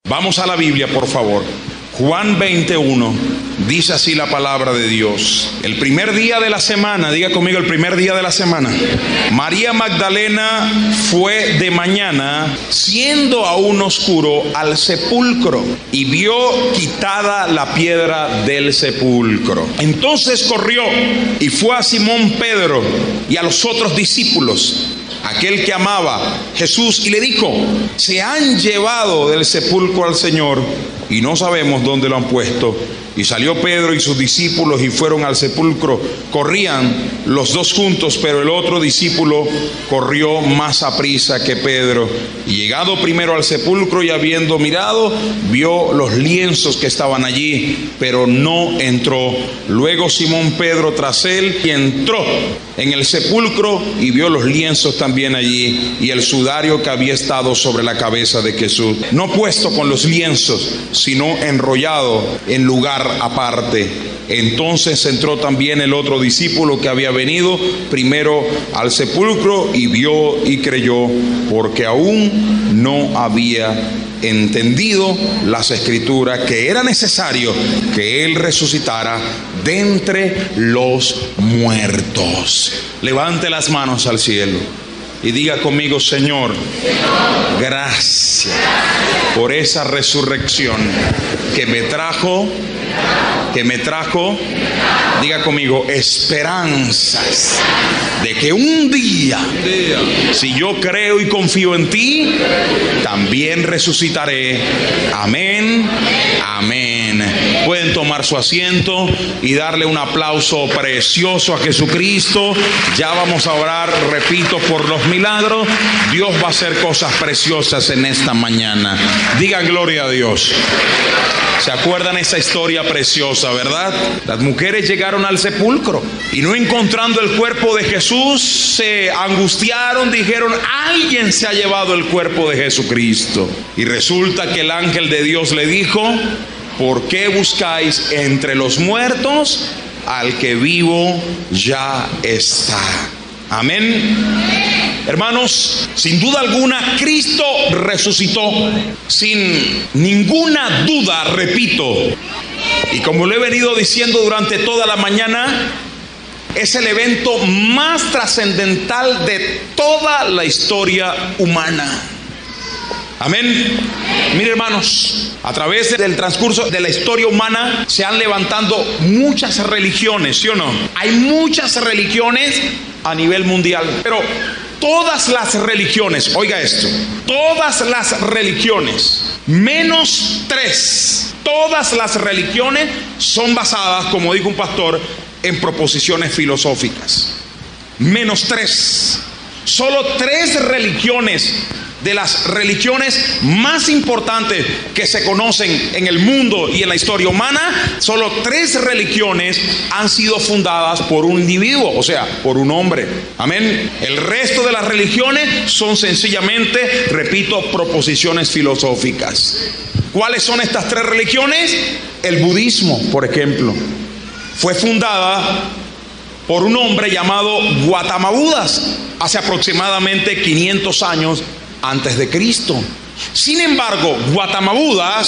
Vamos a la Biblia, por favor. Juan 21, dice así la palabra de Dios. El primer día de la semana, diga conmigo, el primer día de la semana, María Magdalena fue de mañana, siendo aún oscuro, al sepulcro y vio quitada la piedra del sepulcro. Entonces corrió y fue a Simón Pedro y a los otros discípulos, aquel que amaba Jesús, y le dijo: se han llevado del sepulcro al Señor y no sabemos dónde lo han puesto. Y salió Pedro y sus discípulos y fueron al sepulcro. Corrían los dos juntos, pero el otro discípulo corrió más aprisa que Pedro. Y llegado primero al sepulcro y habiendo mirado, vio los lienzos que estaban allí, pero no entró. Luego Simón Pedro tras él y entró en el sepulcro y vio los lienzos también allí y el sudario que había estado sobre la cabeza de Jesús, no puesto con los lienzos, sino enrollado en lugar aparte. Entonces entró también el otro discípulo que había venido primero al sepulcro y vio y creyó, porque aún no había entendido las escrituras, que era necesario que él resucitara de entre los muertos. Levante las manos al cielo y diga conmigo: Señor, gracias por esa resurrección que me trajo, diga conmigo, esperanzas de que un día, si yo creo y confío en ti, también resucitaré. Amén, amén. Pueden tomar su asiento y darle un aplauso precioso a Jesucristo. Ya vamos a orar, repito, por los milagros. Dios va a hacer cosas preciosas en esta mañana. Digan gloria a Dios. ¿Se acuerdan esa historia preciosa, verdad? Las mujeres llegaron al sepulcro y no encontrando el cuerpo de Jesús, se angustiaron, dijeron: alguien se ha llevado el cuerpo de Jesucristo. Y resulta que el ángel de Dios le dijo: ¿por qué buscáis entre los muertos al que vivo ya está? Amén. Hermanos, sin duda alguna, Cristo resucitó. Sin ninguna duda, repito, y como lo he venido diciendo durante toda la mañana, es el evento más trascendental de toda la historia humana. Amén. Mire, hermanos, a través del transcurso de la historia humana se han levantado muchas religiones, ¿sí o no? Hay muchas religiones a nivel mundial, pero todas las religiones, oiga esto, todas las religiones, menos 3, todas las religiones son basadas, como dijo un pastor, en proposiciones filosóficas. Menos 3. Solo 3 religiones de las religiones más importantes que se conocen en el mundo y en la historia humana, solo 3 religiones han sido fundadas por un individuo, o sea, por un hombre. Amén. El resto de las religiones son sencillamente, repito, proposiciones filosóficas. ¿Cuáles son estas 3 religiones? El budismo, por ejemplo, fue fundada por un hombre llamado Gautama Buda hace aproximadamente 500 años antes de Cristo. Sin embargo, Gautama Buda,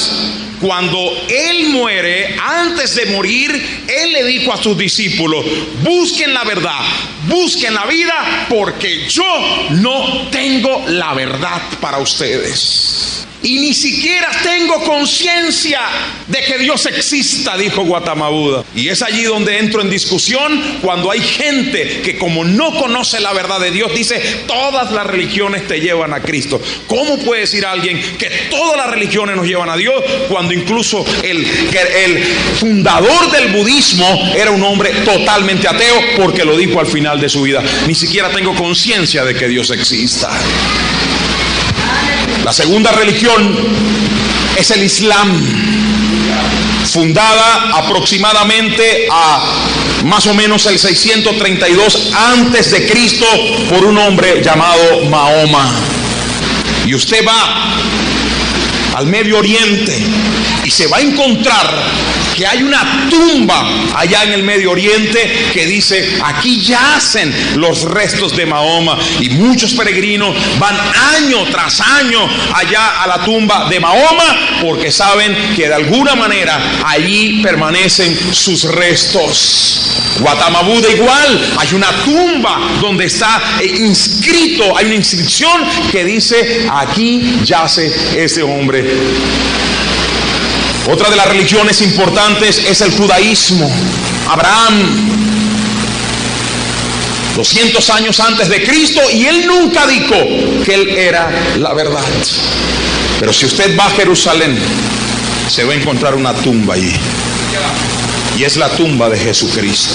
cuando él muere, antes de morir, él le dijo a sus discípulos: busquen la verdad, busquen la vida, porque yo no tengo la verdad para ustedes. Y ni siquiera tengo conciencia de que Dios exista, dijo Gautama Buda. Y es allí donde entro en discusión cuando hay gente que, como no conoce la verdad de Dios, dice: todas las religiones te llevan a Cristo. ¿Cómo puede decir alguien que todas las religiones nos llevan a Dios cuando incluso el fundador del budismo era un hombre totalmente ateo, porque lo dijo al final de su vida? Ni siquiera tengo conciencia de que Dios exista. La segunda religión es el Islam, fundada aproximadamente a más o menos el 632 antes de Cristo por un hombre llamado Mahoma. Y usted va al Medio Oriente y se va a encontrar que hay una tumba allá en el Medio Oriente que dice: aquí yacen los restos de Mahoma. Y muchos peregrinos van año tras año allá a la tumba de Mahoma porque saben que de alguna manera allí permanecen sus restos. Gautama Buda igual, hay una tumba donde está inscrito, hay una inscripción que dice: aquí yace ese hombre. Otra de las religiones importantes es el judaísmo. Abraham, 200 años antes de Cristo, y él nunca dijo que él era la verdad. Pero si usted va a Jerusalén, se va a encontrar una tumba allí, y es la tumba de Jesucristo.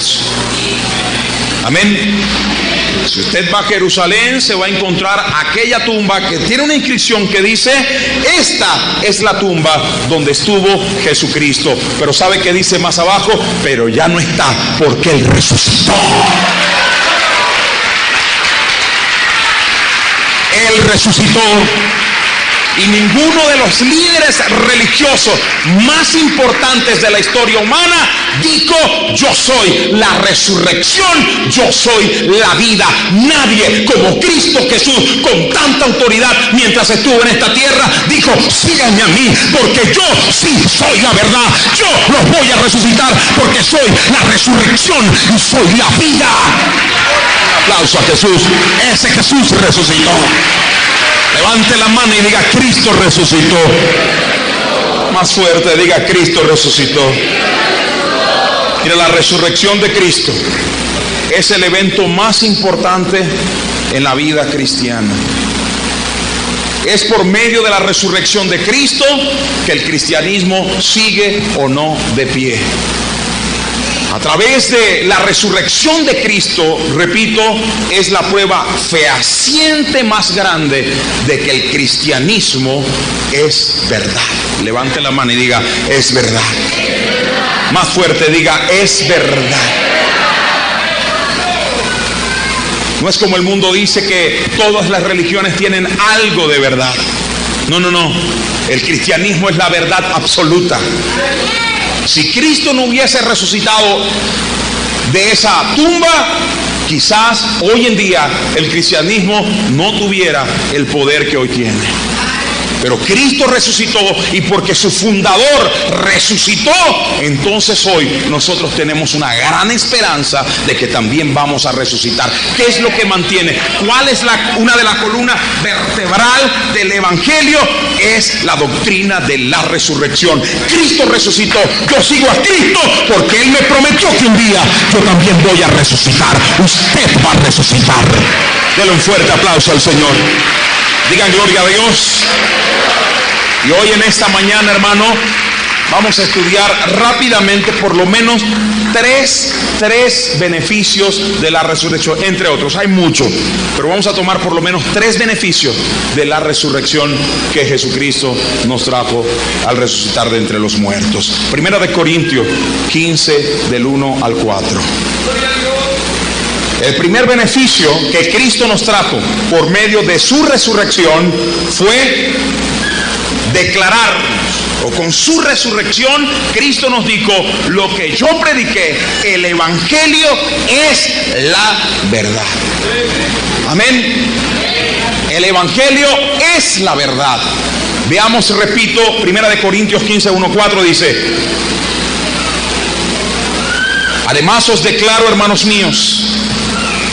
Amén. Si usted va a Jerusalén, se va a encontrar aquella tumba que tiene una inscripción que dice: esta es la tumba donde estuvo Jesucristo. Pero ¿sabe qué dice más abajo? Pero ya no está, porque Él resucitó. Él resucitó. Y ninguno de los líderes religiosos más importantes de la historia humana dijo: yo soy la resurrección, yo soy la vida. Nadie como Cristo Jesús, con tanta autoridad mientras estuvo en esta tierra, dijo: síganme a mí, porque yo sí soy la verdad. Yo los voy a resucitar porque soy la resurrección y soy la vida. Un aplauso a Jesús. Ese Jesús resucitó. Levante la mano y diga: Cristo resucitó. Más fuerte, diga: Cristo resucitó. Mira, la resurrección de Cristo es el evento más importante en la vida cristiana. Es por medio de la resurrección de Cristo que el cristianismo sigue o no de pie. A través de la resurrección de Cristo, repito, es la prueba fehaciente más grande de que el cristianismo es verdad. Levante la mano y diga: es verdad. Más fuerte, diga: es verdad. No es como el mundo dice que todas las religiones tienen algo de verdad. No, no, no. El cristianismo es la verdad absoluta. Si Cristo no hubiese resucitado de esa tumba, quizás hoy en día el cristianismo no tuviera el poder que hoy tiene. Pero Cristo resucitó, y porque su fundador resucitó, entonces hoy nosotros tenemos una gran esperanza de que también vamos a resucitar. ¿Qué es lo que mantiene? ¿Cuál es una de las columnas vertebral del evangelio? Es la doctrina de la resurrección. Cristo resucitó. Yo sigo a Cristo porque Él me prometió que un día yo también voy a resucitar. Usted va a resucitar. Denle un fuerte aplauso al Señor. Digan gloria a Dios. Y hoy en esta mañana, hermano, vamos a estudiar rápidamente por lo menos tres beneficios de la resurrección. Entre otros, hay muchos, pero vamos a tomar por lo menos 3 beneficios de la resurrección que Jesucristo nos trajo al resucitar de entre los muertos. Primera de Corintios 15, del 1 al 4. El primer beneficio que Cristo nos trajo por medio de su resurrección fue declararnos, o con su resurrección Cristo nos dijo: lo que yo prediqué, el evangelio, es la verdad. Amén. El evangelio es la verdad. Veamos, repito, 1 de Corintios 15, 1, 4 dice: además os declaro, hermanos míos,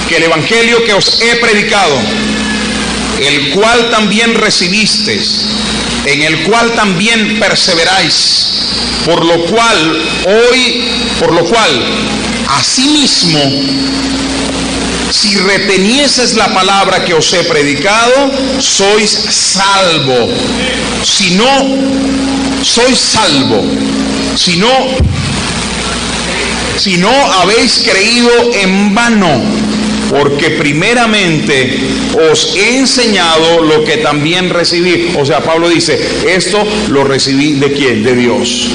que el evangelio que os he predicado, el cual también recibisteis, en el cual también perseveráis, por lo cual asimismo, si retenieses la palabra que os he predicado, sois salvo. Si no, sois salvo. Si no habéis creído en vano. Porque primeramente os he enseñado lo que también recibí. O sea, Pablo dice: esto lo recibí ¿de quién? De Dios.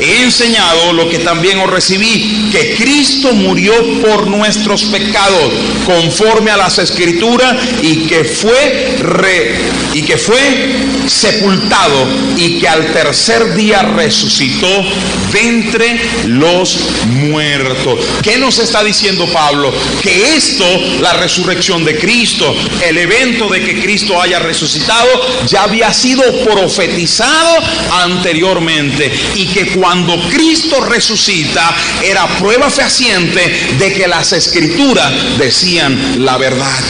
he enseñado lo que también os recibí, que Cristo murió por nuestros pecados, conforme a las Escrituras, y que fue sepultado, y que al tercer día resucitó de entre los muertos. ¿Qué nos está diciendo Pablo? Que esto, la resurrección de Cristo, el evento de que Cristo haya resucitado, ya había sido profetizado anteriormente, y que cuando Cristo resucita era prueba fehaciente de que las Escrituras decían la verdad.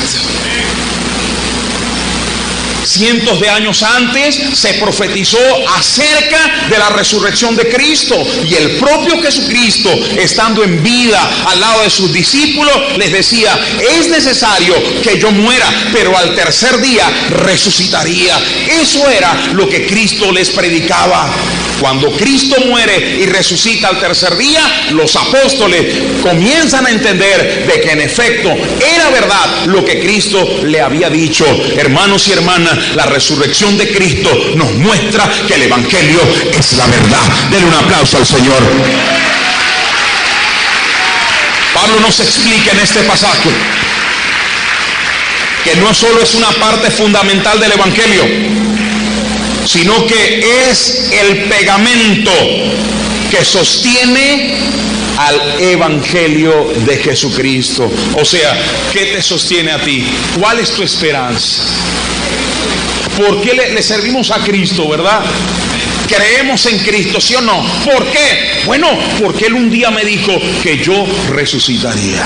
Cientos de años antes se profetizó acerca de la resurrección de Cristo, y el propio Jesucristo, estando en vida al lado de sus discípulos, les decía: es necesario que yo muera, pero al tercer día resucitaría. Eso era lo que Cristo les predicaba. Cuando Cristo muere y resucita al tercer día, los apóstoles comienzan a entender de que en efecto era verdad lo que Cristo le había dicho. Hermanos y hermanas, la resurrección de Cristo nos muestra que el Evangelio es la verdad. Denle un aplauso al Señor. Pablo nos explica en este pasaje que no solo es una parte fundamental del Evangelio, sino que es el pegamento que sostiene al Evangelio de Jesucristo. O sea, ¿qué te sostiene a ti? ¿Cuál es tu esperanza? ¿Por qué le servimos a Cristo, verdad? Creemos en Cristo, ¿sí o no? ¿Por qué? Bueno, porque Él un día me dijo que yo resucitaría.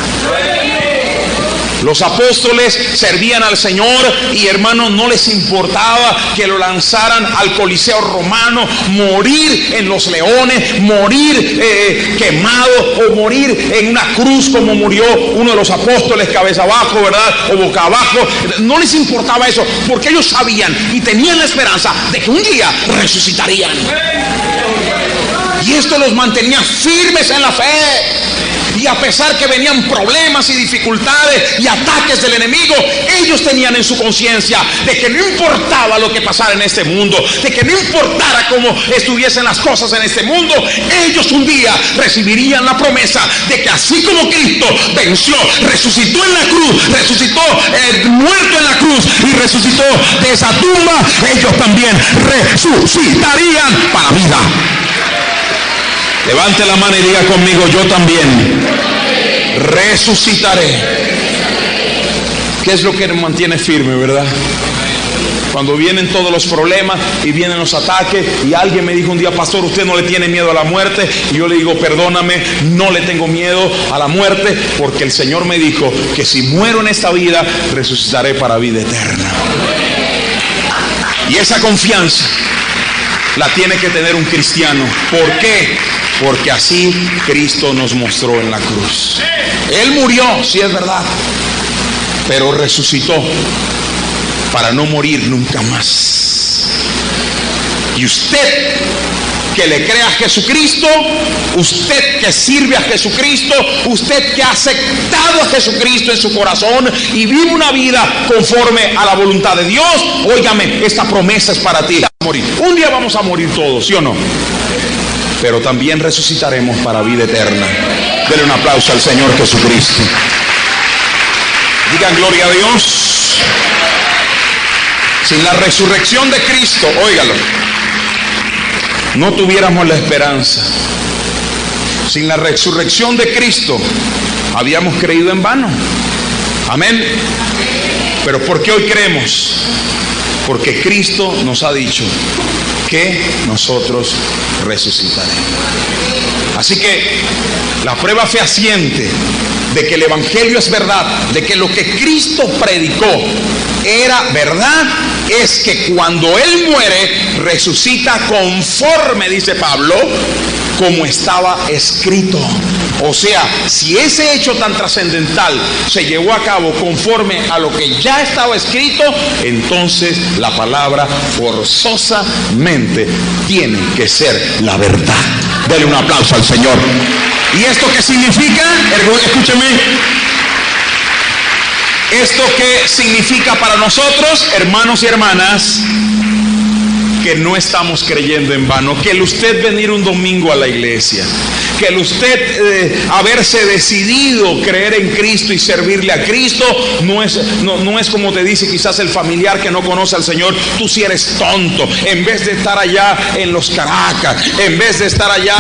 Los apóstoles servían al Señor y, hermanos, no les importaba que lo lanzaran al Coliseo romano, morir en los leones, morir quemado, o morir en una cruz como murió uno de los apóstoles, cabeza abajo, ¿verdad? O boca abajo. No les importaba eso, porque ellos sabían y tenían la esperanza de que un día resucitarían. Y esto los mantenía firmes en la fe. Y a pesar que venían problemas y dificultades y ataques del enemigo, ellos tenían en su conciencia de que no importaba lo que pasara en este mundo, de que no importara cómo estuviesen las cosas en este mundo, ellos un día recibirían la promesa de que así como Cristo venció, resucitó en la cruz, resucitó muerto en la cruz y resucitó de esa tumba, ellos también resucitarían para vida. Levante la mano y diga conmigo: yo también resucitaré. ¿Qué es lo que nos mantiene firme, verdad? Cuando vienen todos los problemas y vienen los ataques, y alguien me dijo un día: pastor, ¿usted no le tiene miedo a la muerte? Y yo le digo: perdóname, no le tengo miedo a la muerte, porque el Señor me dijo que si muero en esta vida, resucitaré para vida eterna. Y esa confianza la tiene que tener un cristiano. ¿Por qué? Porque así Cristo nos mostró en la cruz. Él murió, sí es verdad, pero resucitó para no morir nunca más. Y usted que le crea a Jesucristo, usted que sirve a Jesucristo, usted que ha aceptado a Jesucristo en su corazón y vive una vida conforme a la voluntad de Dios, óigame, esta promesa es para ti. Morir. Un día vamos a morir todos, ¿sí o no? Pero también resucitaremos para vida eterna. Denle un aplauso al Señor Jesucristo. Digan gloria a Dios. Sin la resurrección de Cristo, óigalo, no tuviéramos la esperanza. Sin la resurrección de Cristo, habíamos creído en vano. Amén. Pero ¿por qué hoy creemos? Porque Cristo nos ha dicho que nosotros resucitaremos. Así que la prueba fehaciente de que el Evangelio es verdad, de que lo que Cristo predicó era verdad, es que cuando Él muere, resucita conforme, dice Pablo, como estaba escrito. O sea, si ese hecho tan trascendental se llevó a cabo conforme a lo que ya estaba escrito, entonces la palabra forzosamente tiene que ser la verdad. Dele un aplauso al Señor. ¿Y esto qué significa? Escúcheme. ¿Esto qué significa para nosotros, hermanos y hermanas? que no estamos creyendo en vano, que el usted venir un domingo a la iglesia, que el usted haberse decidido creer en Cristo y servirle a Cristo, no es como te dice quizás el familiar que no conoce al Señor, tú sí eres tonto. En vez de estar allá en los Caracas, en vez de estar allá,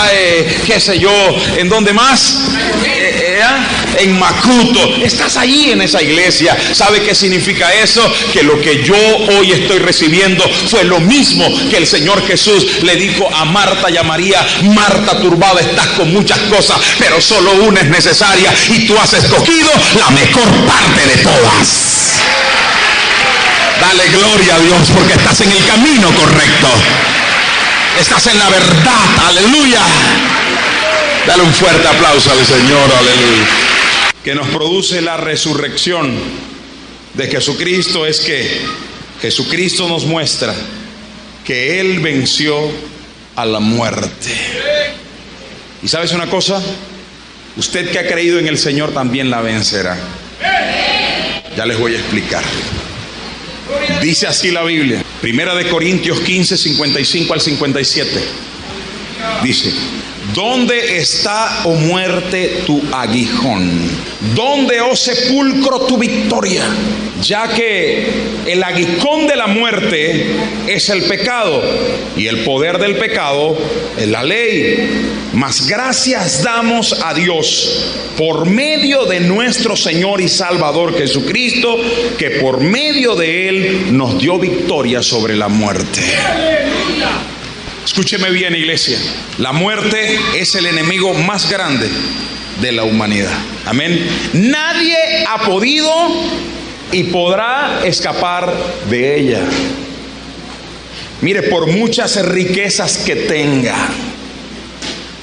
qué sé yo, ¿en dónde más? En Macuto, estás ahí en esa iglesia. ¿Sabe qué significa eso? Que lo que yo hoy estoy recibiendo fue lo mismo que el Señor Jesús le dijo a Marta y a María: Marta, turbada estás con muchas cosas, pero solo una es necesaria, y tú has escogido la mejor parte de todas. Dale gloria a Dios, porque estás en el camino correcto, estás en la verdad. Aleluya. Dale un fuerte aplauso al Señor. Aleluya. Que nos produce la resurrección de Jesucristo es que Jesucristo nos muestra que Él venció a la muerte. ¿Y sabes una cosa? Usted que ha creído en el Señor también la vencerá. Ya les voy a explicar. Dice así la Biblia, Primera de Corintios 15, 55 al 57. Dice: ¿dónde está, oh muerte, tu aguijón? ¿Dónde, oh sepulcro, tu victoria? Ya que el aguijón de la muerte es el pecado, y el poder del pecado es la ley. Mas gracias damos a Dios por medio de nuestro Señor y Salvador Jesucristo, que por medio de Él nos dio victoria sobre la muerte. Escúcheme bien, iglesia. La muerte es el enemigo más grande de la humanidad. Amén. Nadie ha podido y podrá escapar de ella. Mire, por muchas riquezas que tenga,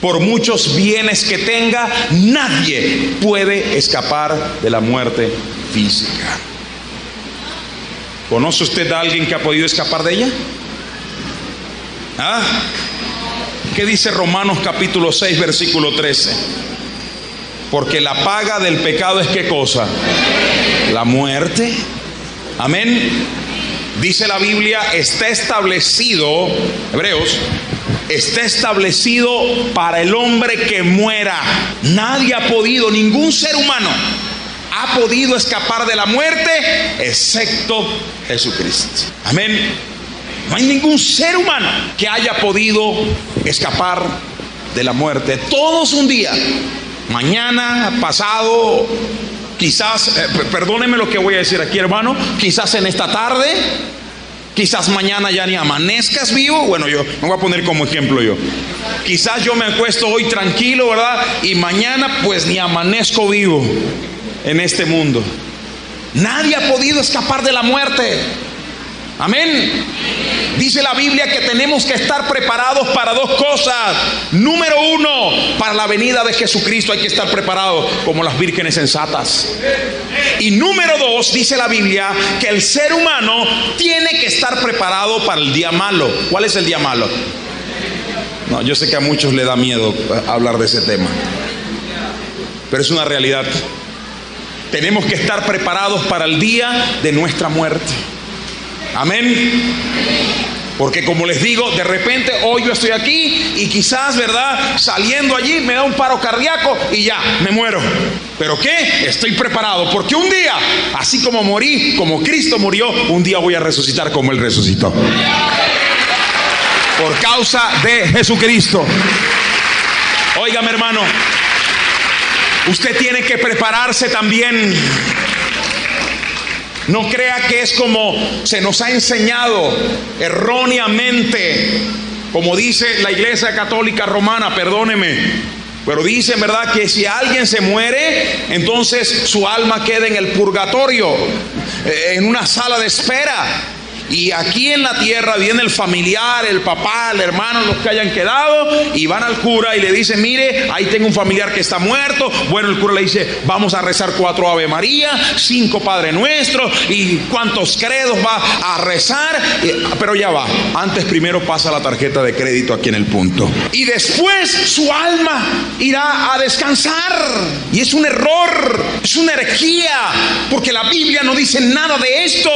por muchos bienes que tenga, nadie puede escapar de la muerte física. ¿Conoce usted a alguien que ha podido escapar de ella? ¿Ah? ¿Qué dice Romanos capítulo 6 versículo 13? Porque la paga del pecado es ¿qué cosa? La muerte. Amén. Dice la Biblia, está establecido, Hebreos, está establecido para el hombre que muera. Nadie ha podido, ningún ser humano ha podido escapar de la muerte excepto Jesucristo. Amén. No hay ningún ser humano que haya podido escapar de la muerte. Todos un día, mañana, pasado, quizás, perdóneme lo que voy a decir aquí, hermano, quizás en esta tarde, quizás mañana ya ni amanezcas vivo. Bueno, yo me voy a poner como ejemplo yo. Quizás yo me acuesto hoy tranquilo, ¿verdad? Y mañana pues ni amanezco vivo en este mundo. Nadie ha podido escapar de la muerte. Amén. Dice la Biblia que tenemos que estar preparados para dos cosas. Número uno, para la venida de Jesucristo hay que estar preparados como las vírgenes sensatas. Y número dos, dice la Biblia que el ser humano tiene que estar preparado para el día malo. ¿Cuál es el día malo? No, yo sé que a muchos le da miedo hablar de ese tema, pero es una realidad. Tenemos que estar preparados para el día de nuestra muerte. Amén. Porque como les digo, de repente hoy yo estoy aquí y quizás, ¿verdad?, saliendo allí me da un paro cardíaco y ya, me muero. ¿Pero qué? Estoy preparado, porque un día, así como morí, como Cristo murió, un día voy a resucitar como Él resucitó. Por causa de Jesucristo. Óigame, hermano, usted tiene que prepararse también. No crea que es como se nos ha enseñado erróneamente, como dice la Iglesia Católica Romana, perdóneme, pero dicen, ¿verdad?, que si alguien se muere, entonces su alma queda en el purgatorio, en una sala de espera. Y aquí en la tierra viene el familiar, el papá, el hermano, los que hayan quedado, y van al cura y le dicen: mire, ahí tengo un familiar que está muerto. Bueno, el cura le dice: vamos a rezar 4 Ave María, 5 Padre Nuestro, y cuántos credos va a rezar. Pero ya va, antes primero pasa la tarjeta de crédito aquí en el punto, y después su alma irá a descansar. Y es un error, es una herejía, porque la Biblia no dice nada de esto.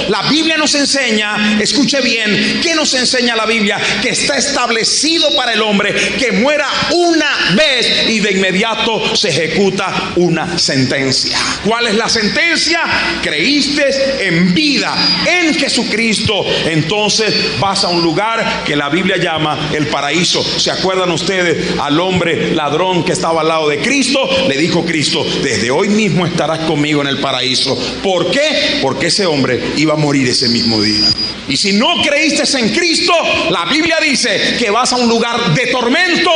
La Biblia nos enseña enseña, escuche bien, ¿qué nos enseña la Biblia? Que está establecido para el hombre que muera una vez y de inmediato se ejecuta una sentencia. ¿Cuál es la sentencia? Creíste en vida en Jesucristo, entonces vas a un lugar que la Biblia llama el paraíso. ¿Se acuerdan ustedes al hombre ladrón que estaba al lado de Cristo? Le dijo Cristo: desde hoy mismo estarás conmigo en el paraíso. ¿Por qué? Porque ese hombre iba a morir ese mismo día. Y si no creíste en Cristo, la Biblia dice que vas a un lugar de tormento.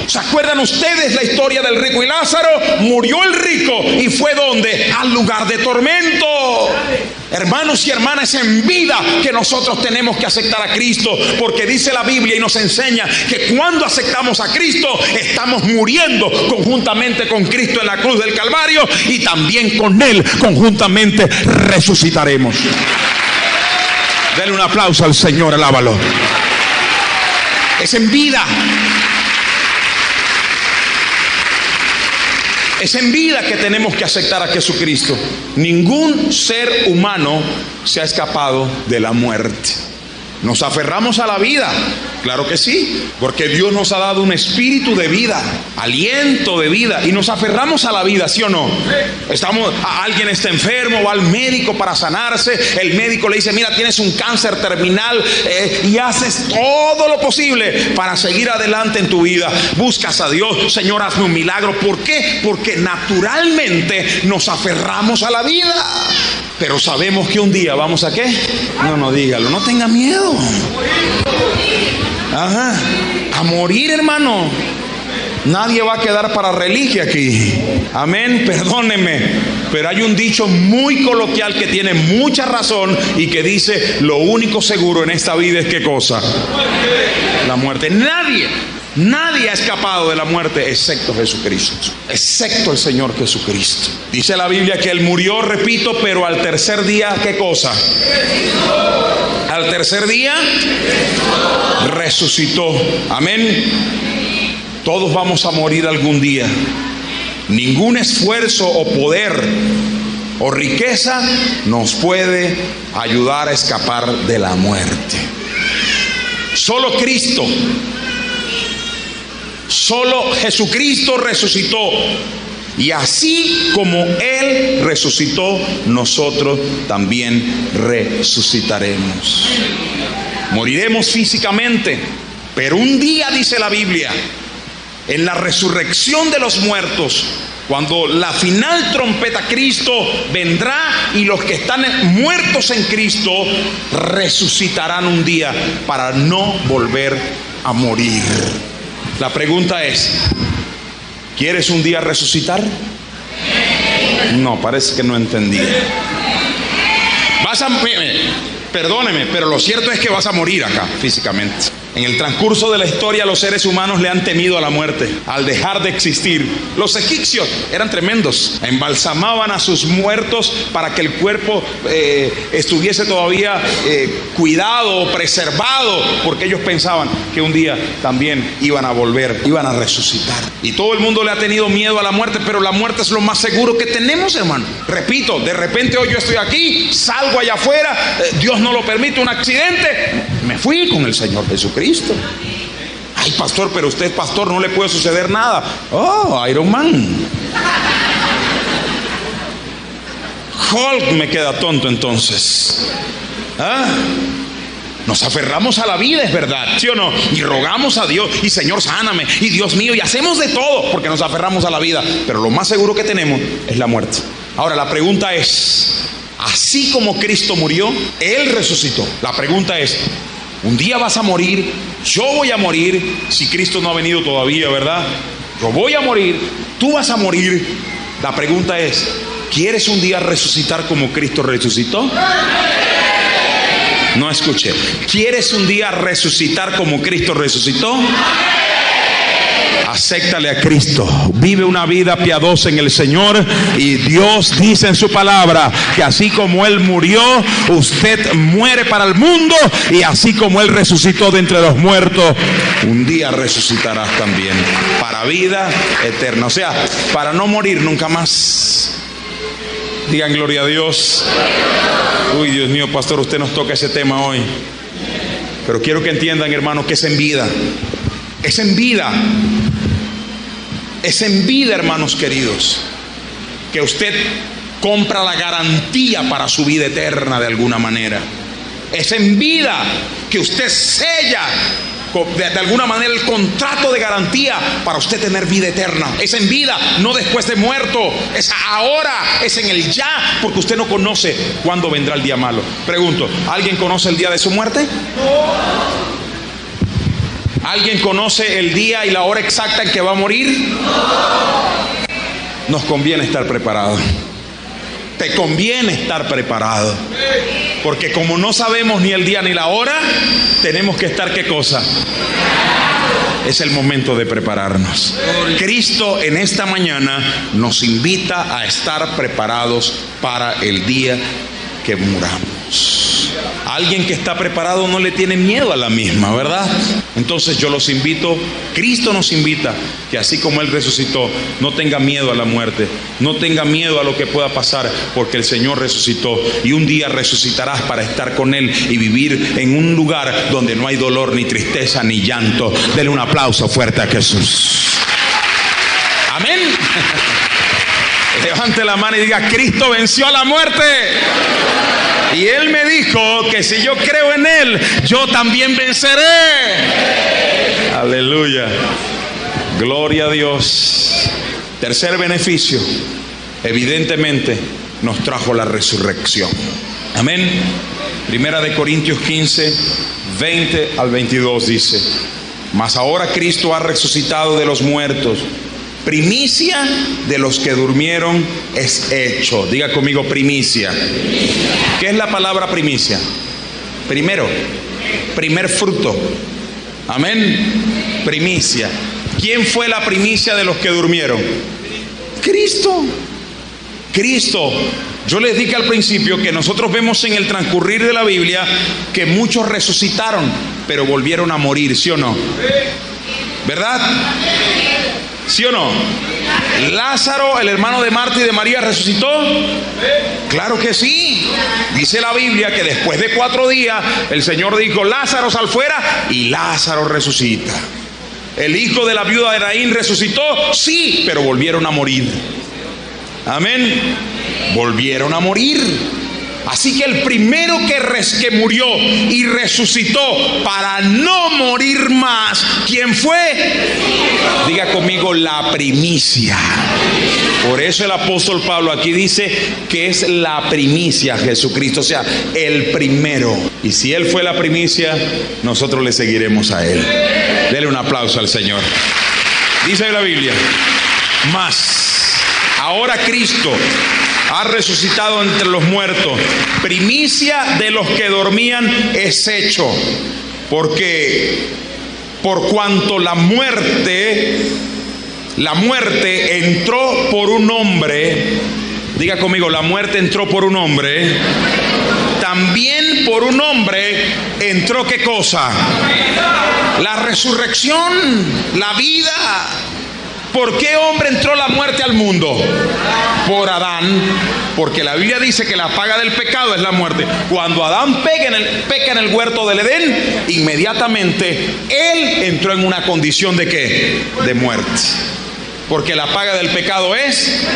¿Se acuerdan ustedes la historia del rico y Lázaro? Murió el rico y fue ¿dónde? Al lugar de tormento. Hermanos y hermanas, en vida que nosotros tenemos que aceptar a Cristo, porque dice la Biblia y nos enseña que cuando aceptamos a Cristo estamos muriendo conjuntamente con Cristo en la cruz del Calvario, y también con Él conjuntamente resucitaremos. Denle un aplauso al Señor, alábalo. Es en vida. Es en vida que tenemos que aceptar a Jesucristo. Ningún ser humano se ha escapado de la muerte. ¿Nos aferramos a la vida? Claro que sí, porque Dios nos ha dado un espíritu de vida, aliento de vida, y nos aferramos a la vida, ¿sí o no? Alguien está enfermo, va al médico para sanarse, el médico le dice: mira, tienes un cáncer terminal, y haces todo lo posible para seguir adelante en tu vida. Buscas a Dios: Señor, hazme un milagro. ¿Por qué? Porque naturalmente nos aferramos a la vida. Pero sabemos que un día vamos a ¿qué? No dígalo, no tenga miedo. A morir, hermano. Nadie va a quedar para reliquia aquí. Amén, perdónenme, pero hay un dicho muy coloquial que tiene mucha razón y que dice: lo único seguro en esta vida es ¿qué cosa? La muerte. Nadie ha escapado de la muerte excepto Jesucristo, excepto el Señor Jesucristo. Dice la Biblia que Él murió, repito, pero al tercer día, ¿qué cosa? Al tercer día resucitó. Amén. Todos vamos a morir algún día. Ningún esfuerzo o poder o riqueza nos puede ayudar a escapar de la muerte. Solo Cristo, solo Jesucristo resucitó. Y así como Él resucitó, nosotros también resucitaremos. Moriremos físicamente, pero un día, dice la Biblia, en la resurrección de los muertos, cuando la final trompeta, Cristo vendrá y los que están muertos en Cristo resucitarán un día para no volver a morir. La pregunta es: ¿quieres un día resucitar? No, parece que no entendí. Perdóneme, pero lo cierto es que vas a morir acá físicamente. En el transcurso de la historia, los seres humanos le han temido a la muerte al dejar de existir. Los egipcios eran tremendos, embalsamaban a sus muertos para que el cuerpo estuviese todavía cuidado, preservado, porque ellos pensaban que un día también iban a volver, iban a resucitar. Y todo el mundo le ha tenido miedo a la muerte, pero la muerte es lo más seguro que tenemos, hermano. Repito, de repente hoy yo estoy aquí, salgo allá afuera, Dios no lo permite, un accidente, me fui con el Señor Jesucristo. Ay, pastor, pero usted es pastor, no le puede suceder nada. Oh, Iron Man. Hulk me queda tonto entonces. Nos aferramos a la vida, es verdad, ¿sí o no? Y rogamos a Dios, y Señor, sáname, y Dios mío, y hacemos de todo porque nos aferramos a la vida. Pero lo más seguro que tenemos es la muerte. Ahora la pregunta es: así como Cristo murió, Él resucitó. La pregunta es: un día vas a morir, yo voy a morir, si Cristo no ha venido todavía, ¿verdad? Yo voy a morir, tú vas a morir. La pregunta es: ¿quieres un día resucitar como Cristo resucitó? No escuché. ¿Quieres un día resucitar como Cristo resucitó? Acéptale a Cristo, vive una vida piadosa en el Señor, y Dios dice en su palabra que así como Él murió, usted muere para el mundo, y así como Él resucitó de entre los muertos, un día resucitarás también para vida eterna, o sea, para no morir nunca más. Digan gloria a Dios. Uy, Dios mío, pastor, usted nos toca ese tema hoy. Pero quiero que entiendan, hermanos, que es en vida. Es en vida. Es en vida, hermanos queridos, que usted compra la garantía para su vida eterna de alguna manera. Es en vida que usted sella de alguna manera el contrato de garantía para usted tener vida eterna. Es en vida, no después de muerto. Es ahora, es en el ya, porque usted no conoce cuándo vendrá el día malo. Pregunto, ¿alguien conoce el día de su muerte? ¿Alguien conoce el día y la hora exacta en que va a morir? Nos conviene estar preparados. Te conviene estar preparado, porque como no sabemos ni el día ni la hora, tenemos que estar, ¿qué cosa? Es el momento de prepararnos. Cristo en esta mañana nos invita a estar preparados para el día que muramos. Alguien que está preparado no le tiene miedo a la misma, ¿verdad? Entonces yo los invito, Cristo nos invita, que así como Él resucitó, no tenga miedo a la muerte, no tenga miedo a lo que pueda pasar, porque el Señor resucitó y un día resucitarás para estar con Él y vivir en un lugar donde no hay dolor, ni tristeza, ni llanto. Denle un aplauso fuerte a Jesús. Amén. Levante la mano y diga: Cristo venció a la muerte. Y Él me dijo que si yo creo en Él, yo también venceré. Aleluya. Gloria a Dios. Tercer beneficio, evidentemente nos trajo la resurrección. Amén. Primera de Corintios 15, 20 al 22 dice: mas ahora Cristo ha resucitado de los muertos, primicia de los que durmieron es hecho. Diga conmigo: primicia. ¿Qué es la palabra primicia? Primero, primer fruto. Amén. Primicia. ¿Quién fue la primicia de los que durmieron? Cristo. Cristo. Yo les dije al principio que nosotros vemos en el transcurrir de la Biblia que muchos resucitaron, pero volvieron a morir, ¿sí o no? ¿Verdad? ¿Sí o no? Lázaro, el hermano de Marta y de María, ¿resucitó? Claro que sí. Dice la Biblia que después de 4 días el Señor dijo: Lázaro, sal fuera, y Lázaro resucita. ¿El hijo de la viuda de Naín resucitó? Sí, pero volvieron a morir. Amén. Volvieron a morir. Así que el primero que murió y resucitó para no morir más, ¿quién fue? Diga conmigo: la primicia. Por eso el apóstol Pablo aquí dice que es la primicia Jesucristo, o sea, el primero. Y si Él fue la primicia, nosotros le seguiremos a Él. Dele un aplauso al Señor. Dice la Biblia: mas ahora Cristo ha resucitado entre los muertos, primicia de los que dormían es hecho, porque por cuanto la muerte entró por un hombre, diga conmigo: la muerte entró por un hombre, también por un hombre entró, ¿qué cosa? La resurrección, la vida. ¿Por qué hombre entró la muerte al mundo? Por Adán, porque la Biblia dice que la paga del pecado es la muerte. Cuando Adán peca en el huerto del Edén, inmediatamente él entró en una condición de ¿qué? De muerte. Porque la paga del pecado es,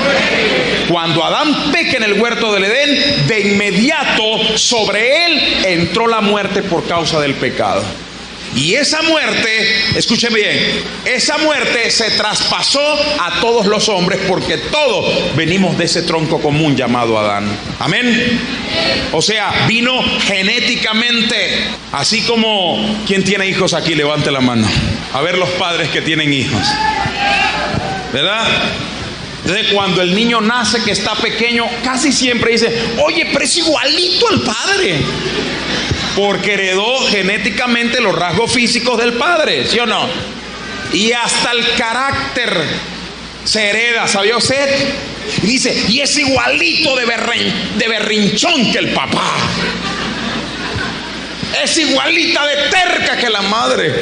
cuando Adán peca en el huerto del Edén, de inmediato sobre él entró la muerte por causa del pecado. Y esa muerte, escúcheme bien, esa muerte se traspasó a todos los hombres, porque todos venimos de ese tronco común llamado Adán. Amén. O sea, vino genéticamente. Así como, ¿quién tiene hijos aquí? Levante la mano. A ver los padres que tienen hijos, ¿verdad? Entonces, cuando el niño nace, que está pequeño, casi siempre dice: oye, pero es igualito al padre, porque heredó genéticamente los rasgos físicos del padre, ¿sí o no? Y hasta el carácter se hereda, ¿sabía usted? Y dice: y es igualito de berrinchón que el papá, es igualita de terca que la madre.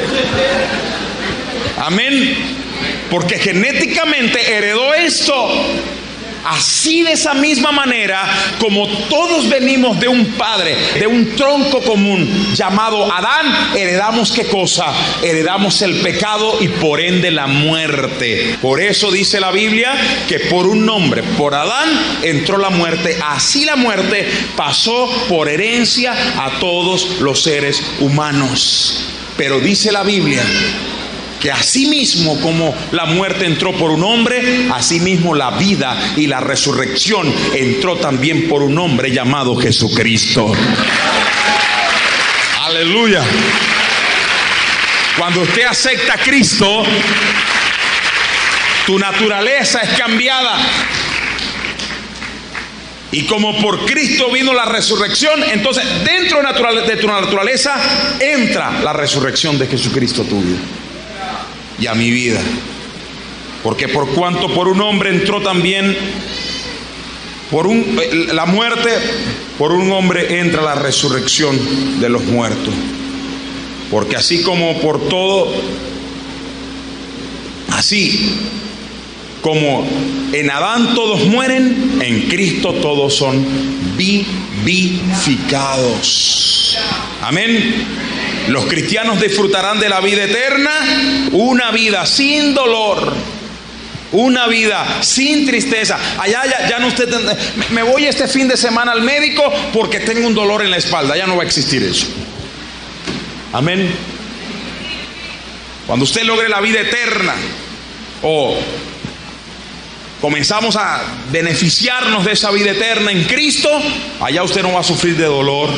Amén. Porque genéticamente heredó esto. Así, de esa misma manera, como todos venimos de un padre, de un tronco común llamado Adán, heredamos ¿qué cosa? Heredamos el pecado y por ende la muerte. Por eso dice la Biblia que por un hombre, por Adán, entró la muerte. Así la muerte pasó por herencia a todos los seres humanos. Pero dice la Biblia que así mismo como la muerte entró por un hombre, así mismo la vida y la resurrección entró también por un hombre llamado Jesucristo. Aleluya. Cuando usted acepta a Cristo, tu naturaleza es cambiada. Y como por Cristo vino la resurrección, entonces dentro de tu naturaleza entra la resurrección de Jesucristo tuyo y a mi vida. Porque por cuanto por un hombre entró también la muerte, por un hombre entra la resurrección de los muertos. Porque así como por todo, así como en Adán todos mueren, en Cristo todos son vivificados. Amén. Los cristianos disfrutarán de la vida eterna, una vida sin dolor, una vida sin tristeza. Allá ya no usted, me voy este fin de semana al médico porque tengo un dolor en la espalda. Ya no va a existir eso. Amén. Cuando usted logre la vida eterna, o comenzamos a beneficiarnos de esa vida eterna en Cristo, allá usted no va a sufrir de dolor.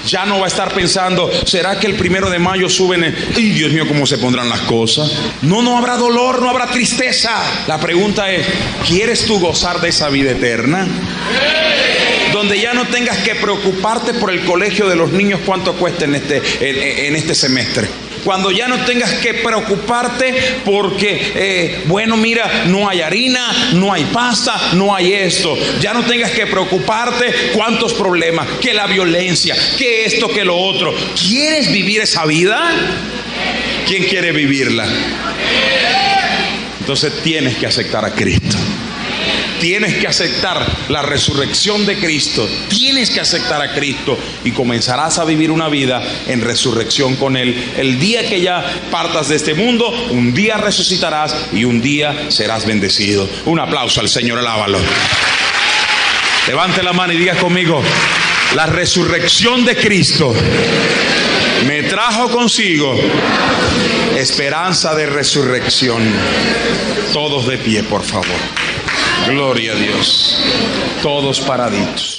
Ya no va a estar pensando, ¿será que el 1 de mayo suben? ¡Ay, Dios mío, cómo se pondrán las cosas! No habrá dolor, no habrá tristeza. La pregunta es, ¿quieres tú gozar de esa vida eterna? Donde ya no tengas que preocuparte por el colegio de los niños, cuánto cuesta en este semestre. Cuando ya no tengas que preocuparte porque, bueno, mira, no hay harina, no hay pasta, no hay esto. Ya no tengas que preocuparte cuántos problemas, que la violencia, que esto, que lo otro. ¿Quieres vivir esa vida? ¿Quién quiere vivirla? Entonces tienes que aceptar a Cristo. Tienes que aceptar la resurrección de Cristo. Tienes que aceptar a Cristo y comenzarás a vivir una vida en resurrección con Él. El día que ya partas de este mundo, un día resucitarás y un día serás bendecido. Un aplauso al Señor, alábalo. Levante la mano y diga conmigo: la resurrección de Cristo me trajo consigo esperanza de resurrección. Todos de pie, por favor. Gloria a Dios. Todos paraditos.